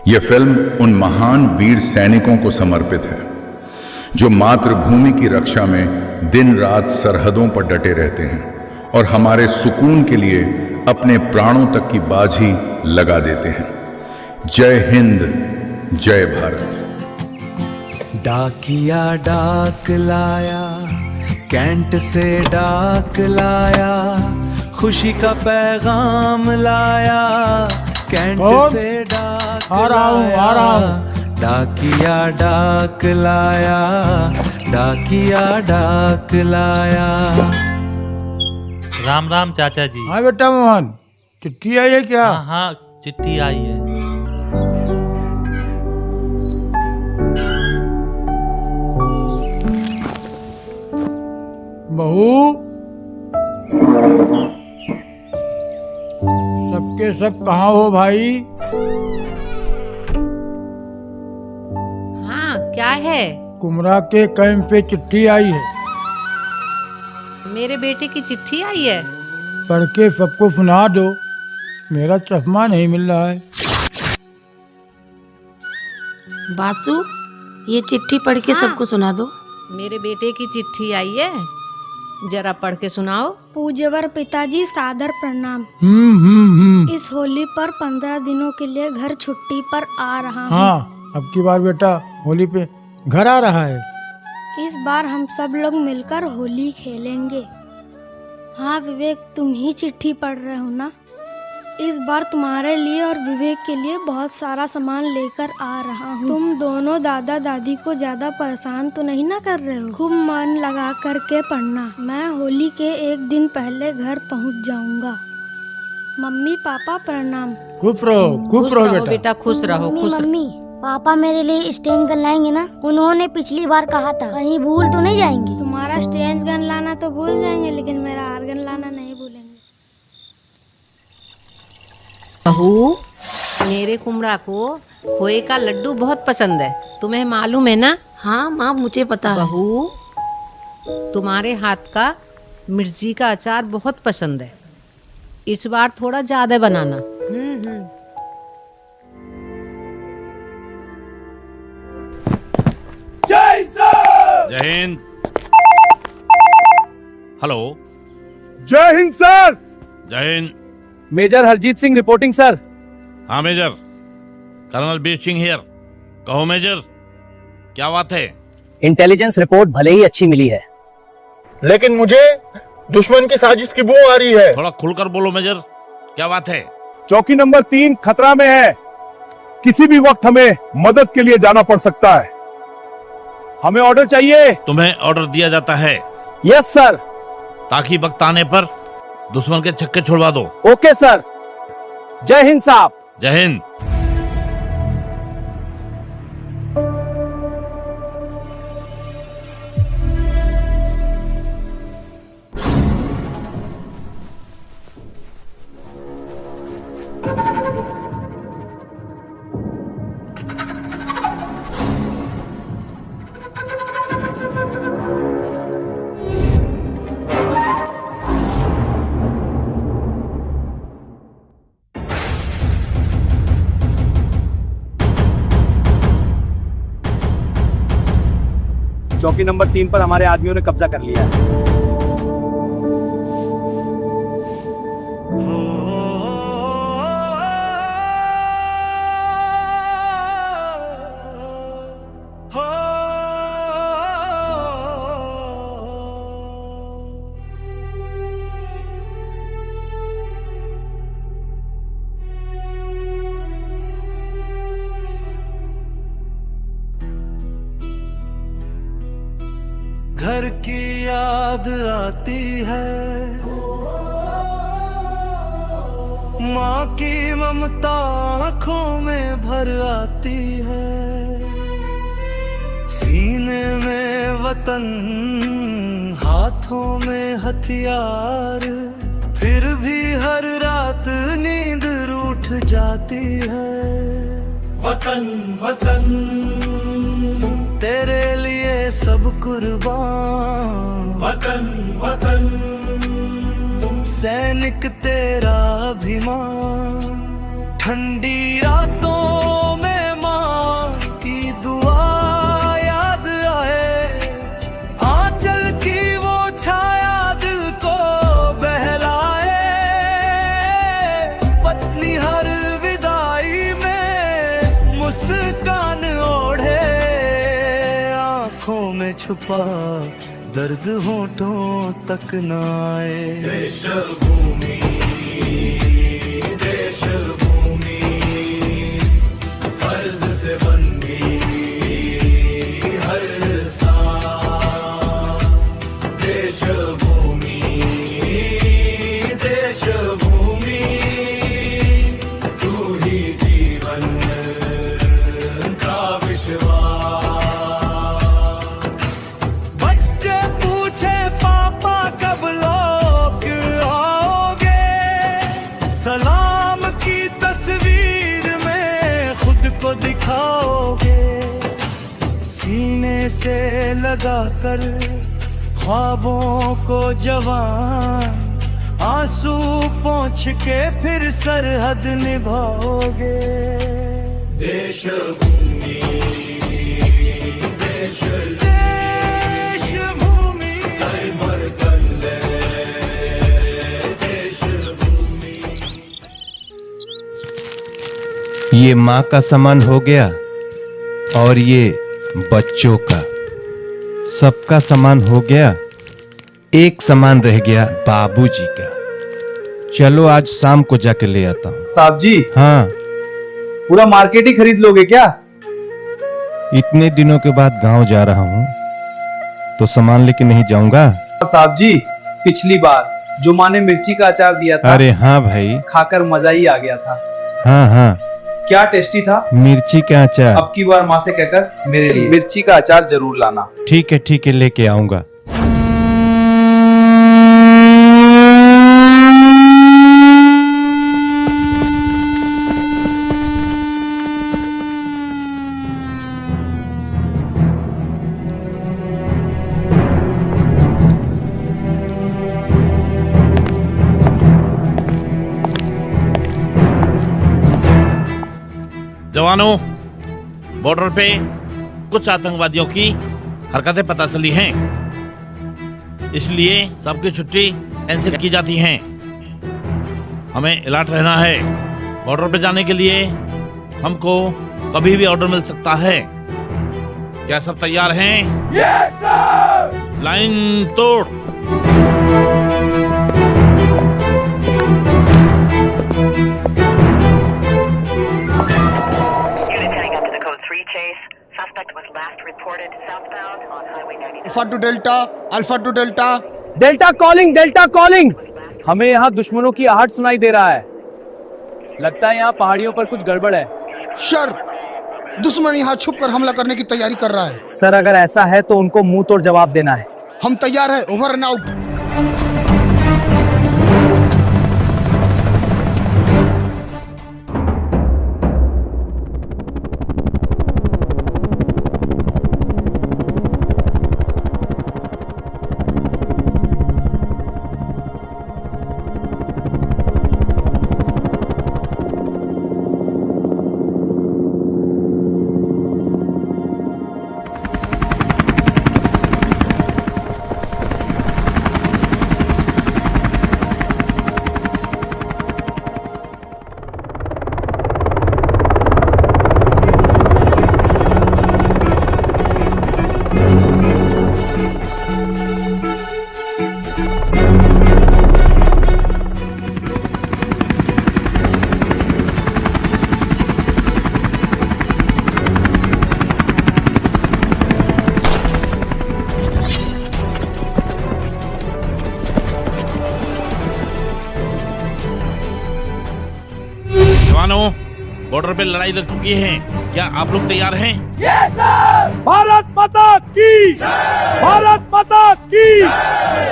यह फिल्म उन महान वीर सैनिकों को समर्पित है जो मातृभूमि की रक्षा में दिन रात सरहदों पर डटे रहते हैं और हमारे सुकून के लिए अपने प्राणों तक की बाजी लगा देते हैं। जय हिंद, जय भारत। डाकिया डाक लाया, कैंट से डाक लाया, खुशी का पैगाम लाया, कैंट से डाक लाया, डाकिया डाक लाया, डाकिया डाक लाया। राम राम चाचा जी। हाँ बेटा मोहन, चिट्ठी आई है क्या? हाँ हाँ, चिट्ठी आई है। बहू, सबके सब कहाँ हो भाई? हाँ, क्या है? कुमरा के कैंप पे चिट्ठी आई है। मेरे बेटे की चिट्ठी आई है। पढ़ के सबको सुना दो, मेरा चश्मा नहीं मिल रहा है। बासु, ये चिट्ठी पढ़ के हाँ। सबको सुना दो। मेरे बेटे की चिट्ठी आई है, जरा पढ़ के सुनाओ। पूज्यवर पिताजी, सादर प्रणाम। इस होली पर 15 दिनों के लिए घर छुट्टी पर आ रहा हूँ। हाँ, अब की बार बेटा होली पे घर आ रहा है। इस बार हम सब लोग मिलकर होली खेलेंगे। हाँ विवेक, तुम ही चिट्ठी पढ़ रहे हो ना? इस बार तुम्हारे लिए और विवेक के लिए बहुत सारा सामान लेकर आ रहा हूँ। तुम दोनों दादा दादी को ज्यादा परेशान तो नहीं ना कर रहे हो? खूब मन लगा करके पढ़ना। मैं होली के एक दिन पहले घर पहुँच जाऊँगा। मम्मी पापा प्रणाम। खुश रहो बेटा, खुश रहो, खुश रहो। मम्मी पापा मेरे लिए स्टेन गन लाएंगे ना? उन्होंने पिछली बार कहा था, कहीं भूल तो नहीं जाएंगे? तुम्हारा स्टेन गन लाना तो भूल जाएंगे, लेकिन मेरा आर्गन लाना नहीं भूलेंगे। बहू, मेरे कुमड़ा को खोए का लड्डू बहुत पसंद है, तुम्हें मालूम है ना? हाँ माँ, मुझे पता है। बहू, तुम्हारे हाथ का मिर्ची का अचार बहुत पसंद है, इस बार थोड़ा ज्यादा बनाना। जय हिंद। हेलो। जय हिंद सर। जय Hind. Major Harjeet Singh reporting sir. हाँ major, colonel Bir Singh here. कहो मेजर, क्या बात है? इंटेलिजेंस रिपोर्ट भले ही अच्छी मिली है, लेकिन मुझे दुश्मन की साजिश की बू आ रही है। थोड़ा खुलकर बोलो मेजर, क्या बात है? चौकी नंबर 3 खतरा में है। किसी भी वक्त हमें मदद के लिए जाना पड़ सकता है। हमें ऑर्डर चाहिए। तुम्हें ऑर्डर दिया जाता है? Yes sir. ताकि वक्त आने पर दुश्मन के छक्के छुड़वा दो। Okay sir. जय हिंद साहब। जय हिंद। चौकी नंबर 3 पर हमारे आदमियों ने कब्जा कर लिया है। घर की याद आती है, माँ की ममता आँखों में भर आती है। सीने में वतन, हाथों में हथियार, फिर भी हर रात नींद रूठ जाती है। वतन वतन तेरे लिए सब कुर्बान। वतन वतन सैनिक तेरा अभिमान। ठंडी रातों में छुपा दर्द होठों तक न आए। देश भूमि फर्ज से बंदी हर सांस। देश भूमि तू ही जीवन का विश्वास। बच्चे पूछे पापा कब लौट आओगे, सलाम की तस्वीर में खुद को दिखाओगे। सीने से लगाकर ख्वाबों को जवान, आंसू पोंछ के फिर सरहद निभाओगे। देश भूमि देश भूमि देश भूमि। ये माँ का सामान हो गया और ये बच्चों का, सबका सामान हो गया। एक सामान रह गया बाबूजी का। चलो आज शाम को जाके ले आता हूँ। साहब जी, हाँ, पूरा मार्केट ही खरीद लोगे क्या? इतने दिनों के बाद गांव जा रहा हूँ तो सामान लेके नहीं जाऊंगा। साहब जी, पिछली बार जो माँ ने मिर्ची का अचार दिया था, अरे हाँ भाई, खाकर मजा ही आ गया था। हाँ हाँ, क्या टेस्टी था। मिर्ची का अचार। अब की बार माँ से कहकर मेरे लिए मिर्ची का अचार जरूर लाना। ठीक है, लेके आऊंगा। जवानों, बॉर्डर पे कुछ आतंकवादियों की हरकतें पता चली हैं, इसलिए सबकी छुट्टी कैंसिल की जाती हैं। हमें अलर्ट रहना है। बॉर्डर पे जाने के लिए हमको कभी भी ऑर्डर मिल सकता है। क्या सब तैयार हैं? Yes sir. लाइन तोड़। Alpha two delta. Delta calling. हमें यहाँ दुश्मनों की आहट सुनाई दे रहा है। लगता है यहाँ पहाड़ियों पर कुछ गड़बड़ है। सर, दुश्मन यहाँ छुप कर हमला करने की तैयारी कर रहा है। सर, अगर ऐसा है तो उनको मुंह तोड़ जवाब देना है। हम तैयार हैं। Over and out. जवानों, बॉर्डर पे लड़ाई लग चुकी है। क्या आप लोग तैयार हैं? Yes sir. भारत माता की, भारत माता की,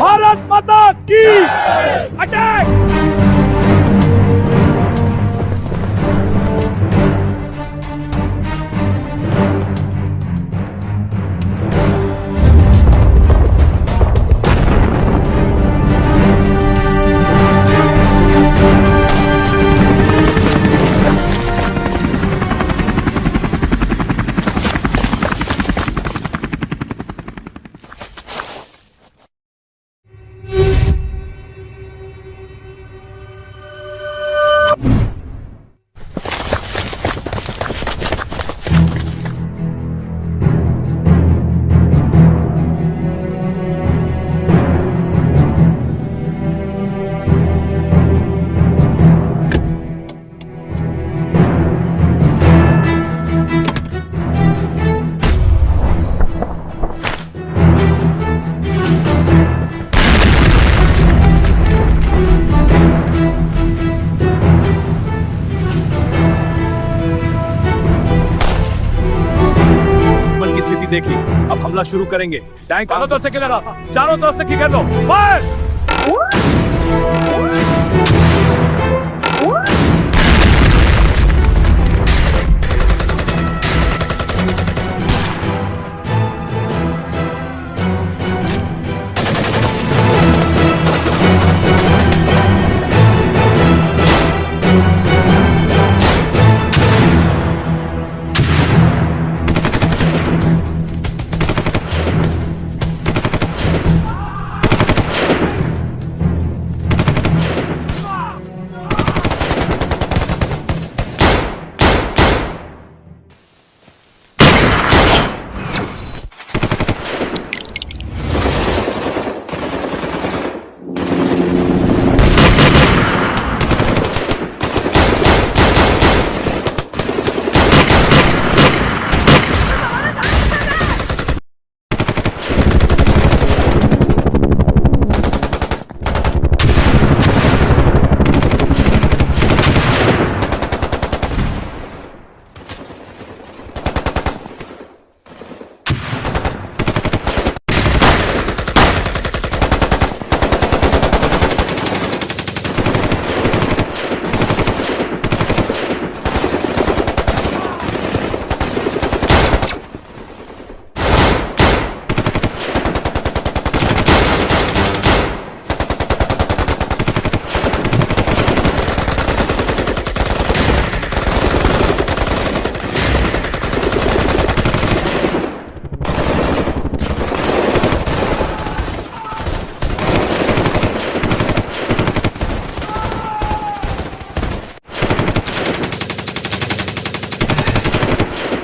भारत माता की। अटैक। देख ली, अब हमला शुरू करेंगे। टैंक चारों तरफ से किलर, चारों तरफ से किलर लो, फायर!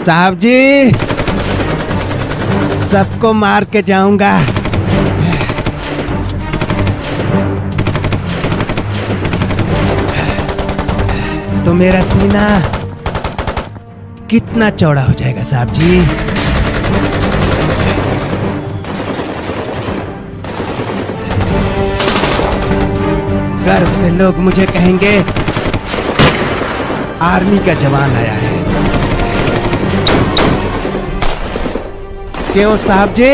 साहब जी, सबको मार के जाऊंगा। तो मेरा सीना कितना चौड़ा हो जाएगा साहब जी? गर्व से लोग मुझे कहेंगे आर्मी का जवान आया है। क्यों साहब जी?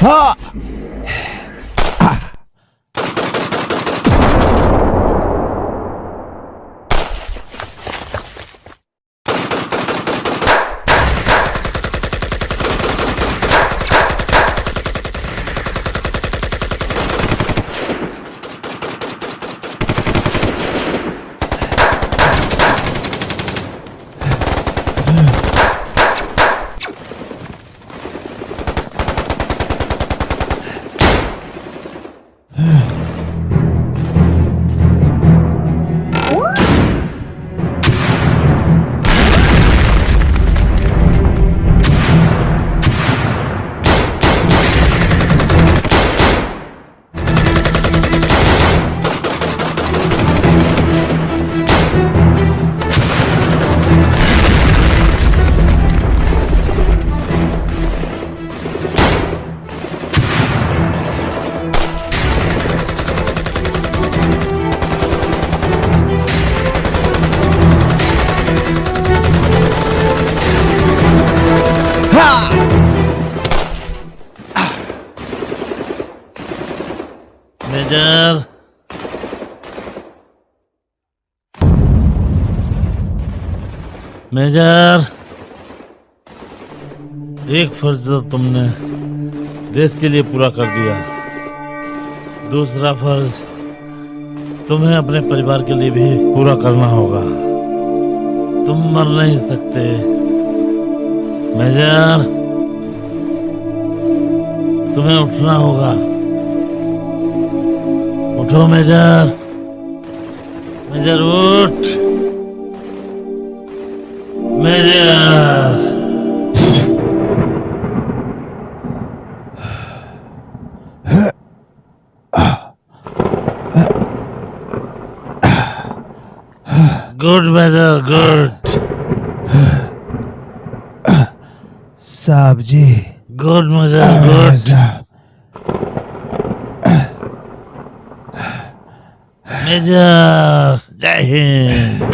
हाँ। मेजर, मेजर, एक फर्ज तो तुमने देश के लिए पूरा कर दिया, दूसरा फर्ज तुम्हें अपने परिवार के लिए भी पूरा करना होगा। तुम मर नहीं सकते मेजर, तुम्हें उठना होगा। उठो मेजर, मेजर उठ, मेजर। Good major, good. साहब जी। Good major, good. मेजर, जय हिंद।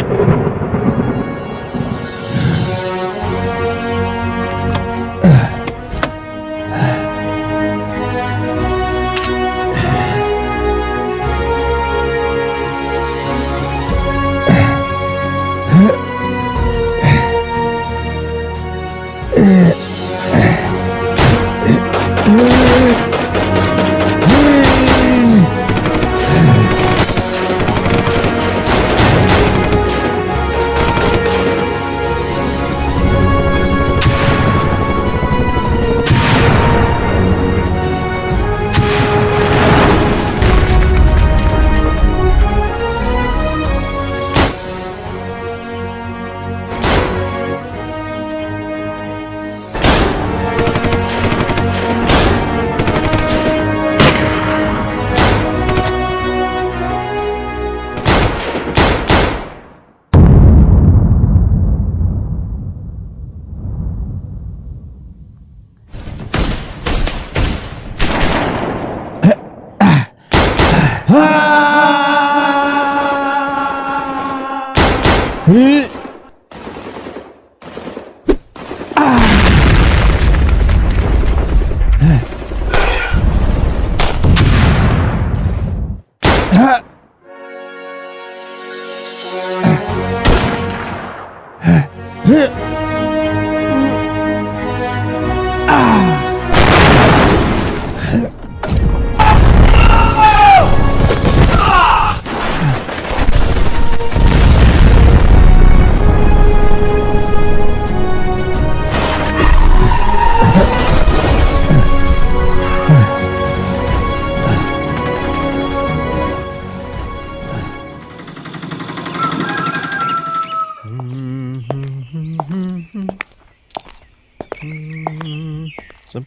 सब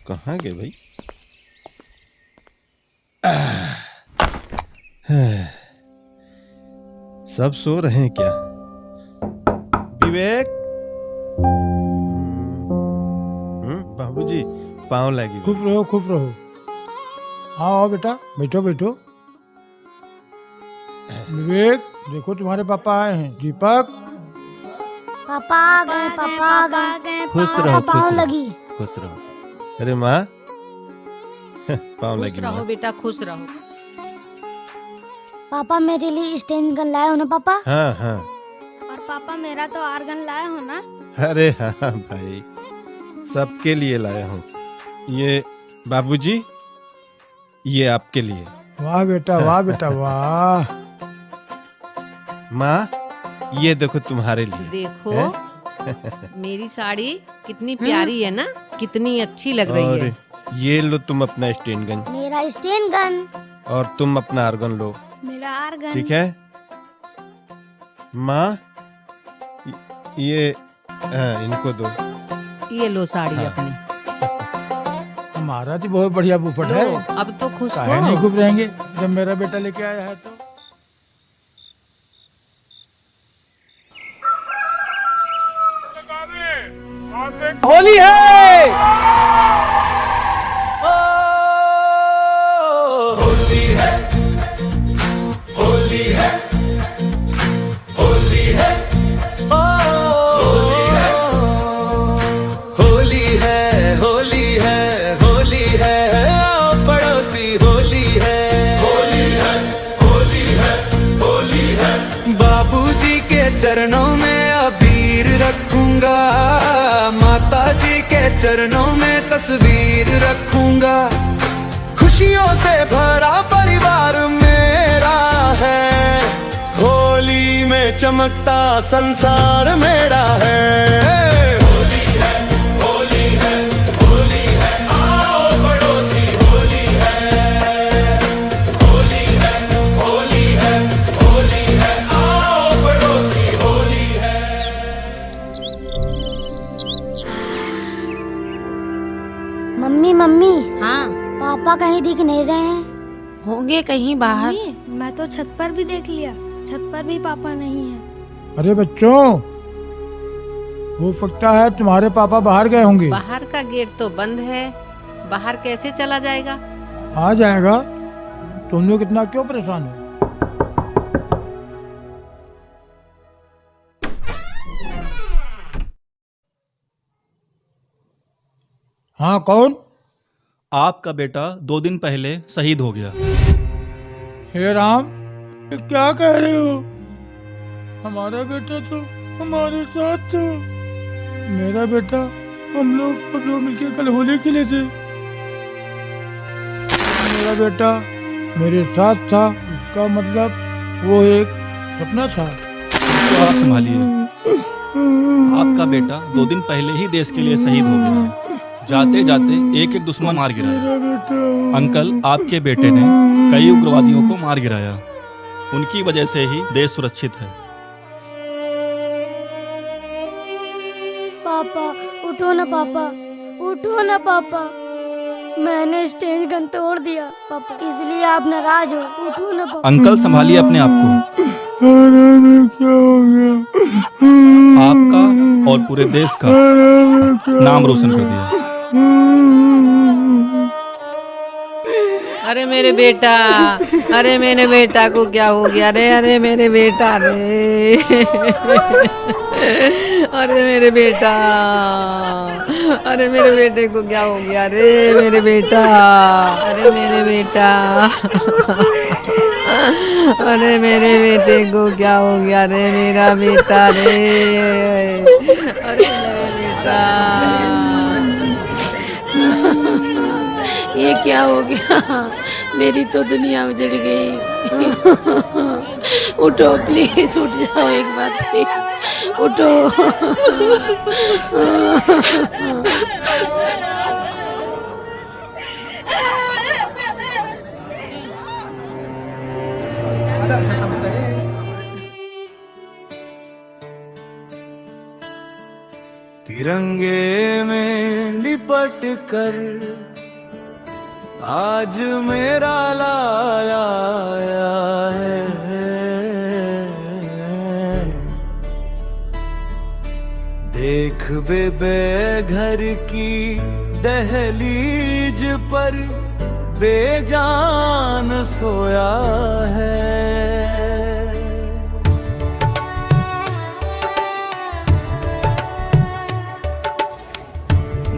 कहाँ गए भाई? सब सो रहे हैं क्या? विवेक, बाबूजी पाँव लगी। खुश रहो, खुश रहो। आओ बेटा, बैठो बैठो। विवेक, देखो तुम्हारे पापा आए हैं। दीपक, पापा आ गए, पापा आ गए। खुश पापा रहो, पाँव खुश लगी। रहो, खुश रहो। अरे माँ, पाँव खुश लगी। रहो माँ, बेटा, खुश रहो। पापा मेरे लिए स्टैंड गन लाए हो ना पापा? हाँ हाँ। और पापा मेरा तो आर्गन लाए हो ना? अरे हाँ भाई, सबके लिए लाया हूँ। ये बाबूजी, ये आपके लिए। वाह बेटा, वाह बेटा, वाह। माँ, ये देखो तुम्हारे लिए। देखो मेरी साड़ी कितनी प्यारी है ना, कितनी अच्छी लग रही है। और ये लो तुम अपना स्टैंड गन, मेरा स्टैंड गन। और तुम अपना आर्गन लो। मेरा आर्गन। ठीक है माँ, ये इनको दो। ये लो साड़ी हाँ। अपनी। हमारा तो बहुत बढ़िया बुफट है। लो, अब तो खुश काहे हो। नहीं खुश रहेंगे जब मेरा बेटा लेके आया है तो। होली है। होली है, होली है, होली है, होली है, होली है, होली है, होली है, आओ पड़ोसी होली है, होली है, होली है, होली है। बाबूजी के चरणों में अबीर रखूंगा, माता जी के चरणों में तस्वीर रखूंगा, खुश खुशियों से भरा परिवार मेरा है, होली में चमकता संसार मेरा है। होली है, होली है, होली है, आओ पड़ोसी होली है। होली है, होली है, होली है, आओ पड़ोसी होली है। मम्मी मम्मी, हाँ पापा कहीं दिख नहीं रहे हैं। होंगे कहीं बाहर। मम्मी, मैं तो छत पर भी देख लिया, छत पर भी पापा नहीं है। अरे बच्चों, हो सकता है तुम्हारे पापा बाहर गए होंगे। बाहर का गेट तो बंद है, बाहर कैसे चला जाएगा? आ जाएगा, तुम लोग इतना क्यों परेशान हो? हाँ, कौन? आपका बेटा 2 दिन पहले शहीद हो गया। हे राम, ये क्या कह रहे हो? हमारा बेटा तो हमारे साथ था। मेरा बेटा, हम लोग सब लोग मिलकर कल होली खेले थे। मेरा बेटा मेरे साथ था, इसका मतलब वो एक सपना था। तो आप संभालिए। आपका बेटा 2 दिन पहले ही देश के लिए शहीद हो गया। जाते जाते एक एक दुश्मन मार गिराया। अंकल, आपके बेटे ने कई उग्रवादियों को मार गिराया। उनकी वजह से ही देश सुरक्षित है। पापा उठो ना पापा, उठो ना पापा। मैंने स्टेज गन तोड़ दिया पापा, इसलिए आप नाराज हो। उठो ना पापा। अंकल, संभालिए अपने आप को। क्या हो गया? आपका और पूरे देश का नाम रोशन कर दिया। अरे मेरे बेटा, अरे मेरे बेटा को क्या हो गया रे? अरे मेरे बेटा रे, अरे मेरे बेटा, अरे मेरे बेटे को क्या हो गया रे? मेरे बेटा, अरे मेरे बेटा, अरे मेरे बेटे को क्या हो गया रे? मेरा बेटा रे, अरे मेरे बेटा। ये क्या हो गया? मेरी तो दुनिया उजड़ गई। उठो प्लीज, उठ जाओ एक बार प्लीज, उठो। तिरंगे में लिपट कर आज मेरा लाया है, देख बेबे घर की दहलीज पर बेजान सोया है।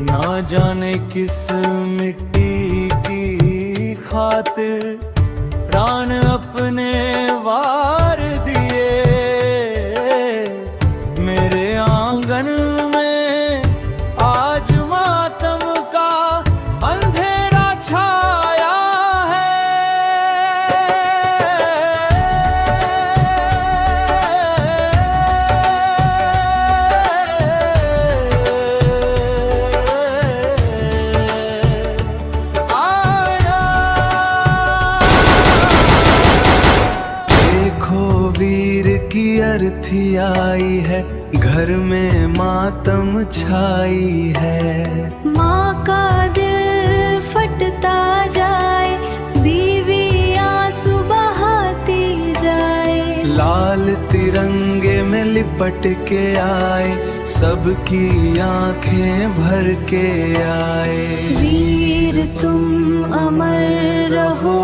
ना जाने किस मिट्टी की खातिर प्राण अपने वार दिए, मेरे आंगन में आज मातम का अंधेरा छाया है। अर्थी आई है, घर में मातम छाई है। माँ का दिल फटता जाए, बीवी आंसू बहाती जाए। लाल तिरंगे में लिपट के आए, सबकी आंखें भर के आए। वीर तुम अमर रहो,